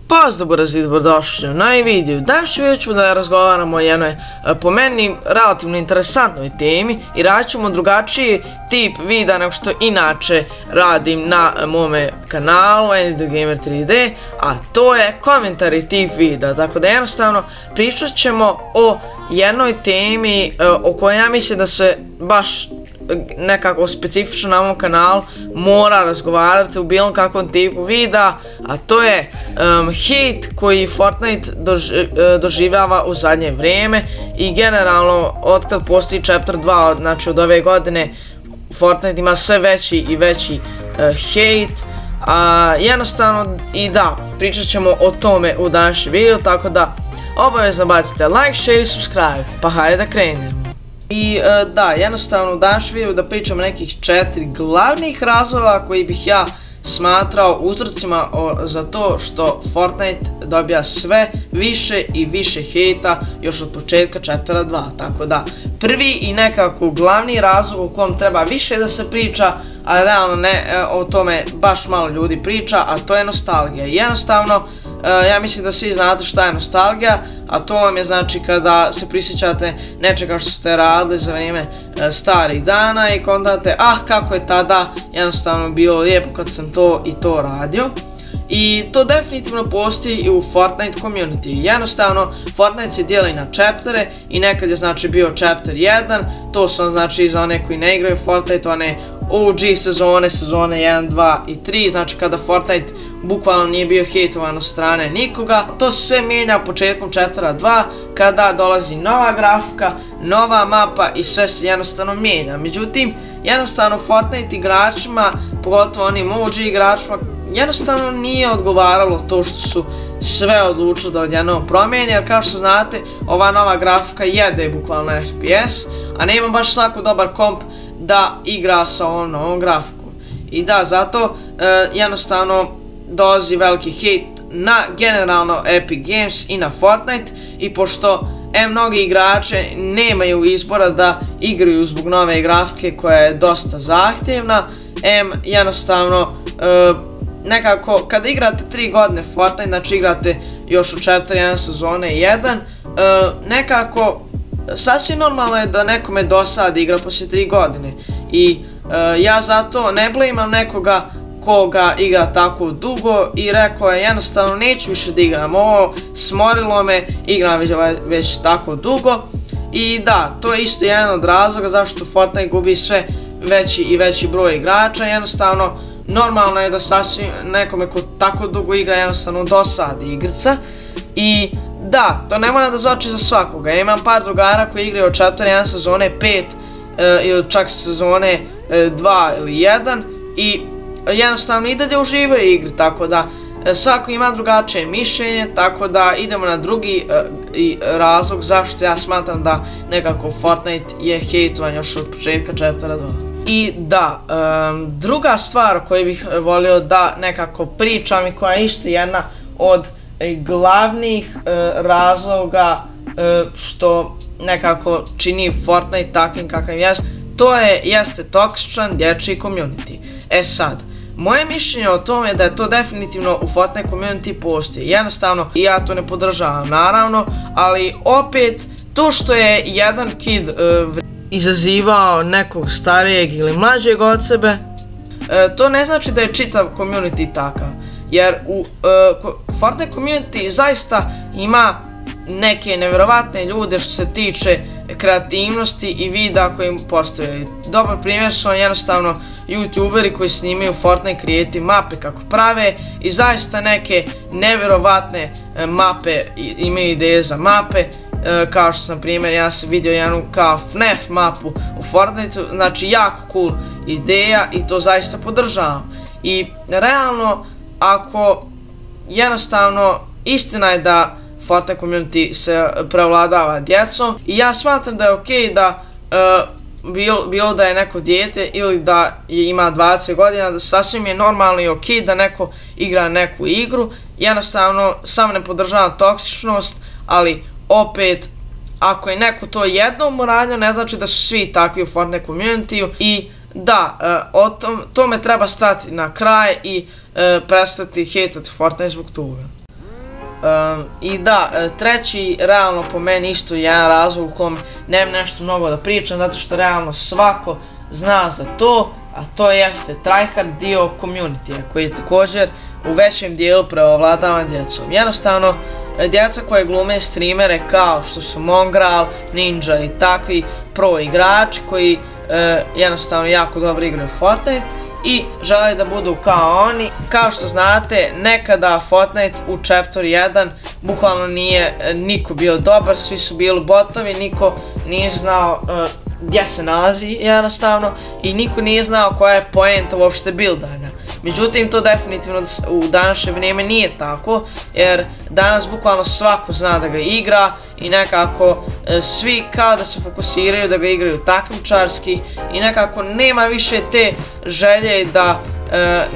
Pozdrav burazi, dobrodošli u novi video. Danas ćemo da razgovaramo o jednoj, po meni, relativno interesantnoj temi i radit ćemo drugačiji tip videa nego što inače radim na mome kanalu AnyTheGamer 3D, a to je komentari tip videa. Tako da jednostavno pričat ćemo o jednoj temi o kojoj ja mislim da se baš nekako specifično na ovom kanalu mora razgovarati u bilo kakvom tipu videa, a to je hejt koji Fortnite doživljava u zadnje vrijeme i generalno otkad postoji Chapter 2, znači od ove godine, Fortnite ima sve veći i veći hejt. Jednostavno i da, pričat ćemo o tome u današnjem videu, tako da obavezno bacite like, share i subscribe, pa hajde da krenemo. I da, jednostavno u današnjem videu da pričam o nekih 4 glavnih razloga koji bih ja smatrao uzrocima za to što Fortnite dobija sve više i više hejta još od početka Chaptera 2. Tako da prvi i nekako glavni razlog o kom treba više da se priča, a realno ne o tome baš malo ljudi priča, a to je nostalgija. Jednostavno ja mislim da svi znate šta je nostalgija, a to vam je znači kada se prisjećate nečega što ste radili za vrijeme starih dana i kontate kako je tada jednostavno bilo lijepo kad sam to i to radio. I to definitivno postoji i u Fortnite community. Jednostavno Fortnite se dijeli na chaptere i nekad je znači bio chapter 1, to su znači za one koji ne igraju Fortnite, one OG sezone 1, 2 i 3, znači kada Fortnite bukvalno nije bio hejtovan od strane nikoga. To se sve mijenja početkom Chaptera 2 kada dolazi nova grafika, nova mapa i sve se jednostavno mijenja. Međutim, jednostavno Fortnite igračima, pogotovo onim OG igračima, jednostavno nije odgovaralo to što su sve odlučili da odjednom promijeni, jer kao što znate ova nova grafika jede bukvalno FPS, a nema baš svako dobar komp da igra sa ovom novom grafikom. I da, zato jednostavno dolazi veliki hejt na generalno Epic Games i na Fortnite, i pošto mnogi igrače nemaju izbora da igraju zbog nove grafike koja je dosta zahtjevna, jednostavno nekako kada igrate 3 godine Fortnite, znači igrate još u Chapter 1 sezone 1, nekako sasvim normalno je da nekome dosadi igra poslije 3 godine i ja zato ne blamam nekoga koga igra tako dugo i rekao je jednostavno neću više da igram ovo, smorilo me, igram već tako dugo. I da, to je isto jedan od razloga zašto Fortnite gubi sve veći i veći broj igrača. Jednostavno normalno je da sasvim nekome ko tako dugo igra jednostavno dosadi igrica. I da, to ne mora da zvuči za svakoga. Ja imam par drugara koji igraju od Chapter 1 sezone 5 ili čak sezone 2 ili 1 i jednostavno i dalje uživaju igri, tako da svako ima drugačije mišljenje, tako da idemo na drugi razlog zašto ja smatram da nekako Fortnite je hejtovan još od početka Chaptera 2. I da, druga stvar o kojoj bih volio da nekako pričam i koja je isto jedna od glavnih razloga što nekako čini Fortnite takvim kakav jeste, to jeste toksičan dječji community. Sad, moje mišljenje o tome je da je to definitivno u Fortnite community postoji. Jednostavno, i ja to ne podržavam naravno, ali opet to što je jedan kid izazivao nekog starijeg ili mlađeg od sebe, to ne znači da je čitav community takav. Jer u Fortnite community zaista ima neke nevjerovatne ljude što se tiče kreativnosti i videa koji postoje. Dobar primjer su jednostavno youtuberi koji snimaju Fortnite creative mape kako prave i zaista neke nevjerovatne mape, imaju ideje za mape, kao što sam primjer, ja sam vidio jednu kao FNAF mapu u Fortniteu, znači jako cool ideja i to zaista podržavam. I realno, ako jednostavno istina je da Fortnite community se prevladava djecom i ja smatram da je okej da bilo da je neko dijete ili da ima 20 godina, da sasvim je normalno i okej da neko igra neku igru. Jednostavno samo ne podržavam toksičnost, ali opet ako je neko to jednom uradio ne znači da su svi takvi u Fortnite community. I da, tome treba stati na kraj i prestati hejtati Fortnite zbog toga. I da, treći realno po meni isto jedan razlog u kom nemam nešto mnogo da pričam, zato što realno svako zna za to, a to jeste tryhard dio community koji je također u većem dijelu prevladavan djecom. Jednostavno, djeca koje glume streamere kao što su Mongraal, Ninja i takvi pro igrači koji jednostavno jako dobro igraju Fortnite i žele da budu kao oni. Kao što znate, nekada Fortnite u Chapter 1 bukvalno nije niko bio dobar, svi su bili botovi, niko nije znao gdje se nalazi jednostavno i niko nije znao koja je poenta uopšte buildanja. Međutim, to definitivno u današnje vrijeme nije tako, jer danas bukvalno svako zna da ga igra i nekako svi kao da se fokusiraju da ga igraju takmičarski i nekako nema više te želje da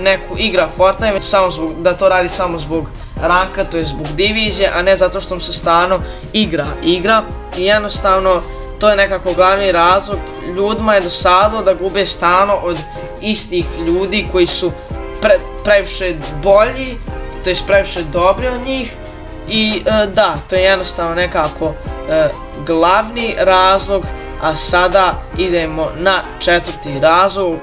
neku igra Fortnite, već da to radi samo zbog ranka, to je zbog divizije, a ne zato što mu se stalno igra i jednostavno to je nekako glavni razlog. Ljudima je dosadilo da gube stalno od istih ljudi koji su previše bolji, to je previše dobri od njih i da, to je jednostavno nekako glavni razlog, a sada idemo na četvrti razlog.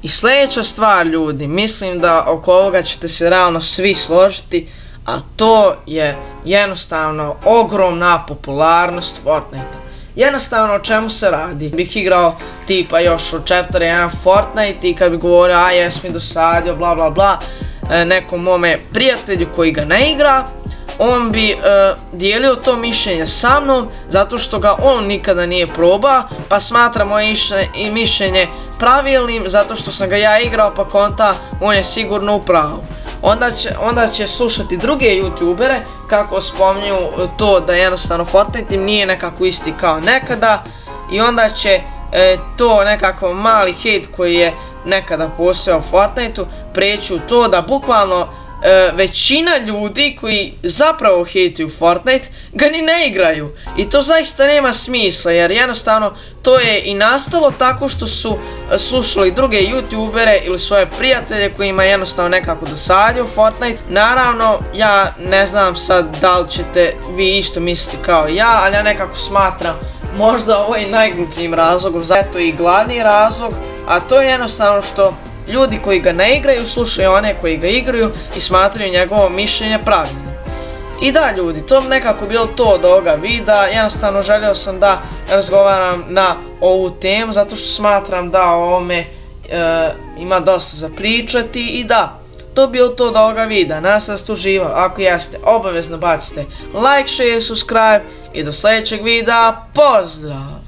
I sljedeća stvar, ljudi, mislim da oko ovoga ćete se realno svi složiti, a to je jednostavno ogromna popularnost Fortnite. Jednostavno o čemu se radi? Bih igrao tipa još od Chapter 1 Fortnite i kad bi govorio a jes mi dosadio bla bla bla nekom mome prijatelju koji ga ne igra, on bi dijelio to mišljenje sa mnom zato što ga on nikada nije probao, pa smatra moje mišljenje pravilnim zato što sam ga ja igrao, pa konta on je sigurno u pravu. Onda će slušati druge youtubere kako spominju to da jednostavno Fortnite im nije nekako isti kao nekada i onda će to nekako mali hejt koji je nekada postojao u Fortniteu preći u to da bukvalno većina ljudi koji zapravo hejtuju Fortnite ga ni ne igraju i to zaista nema smisla, jer jednostavno to je i nastalo tako što su slušali druge youtubere ili svoje prijatelje kojima jednostavno nekako dosadio Fortnite. Naravno, ja ne znam sad da li ćete vi isto misliti kao ja, ali ja nekako smatram možda ovo je najglupljim razlogom, zato i glavni razlog, a to je jednostavno što ljudi koji ga ne igraju slušaju one koji ga igraju i smatraju njegovo mišljenje pravilnim. I da, ljudi, to bi nekako bilo to od ovoga videa. Jednostavno želio sam da razgovaram na ovu temu zato što smatram da o ovome ima dosta za pričati i da, to bi bilo to od ovoga videa. Nadam se da ste uživali, ako jeste obavezno bacite like, share, subscribe i do sljedećeg videa, pozdrav!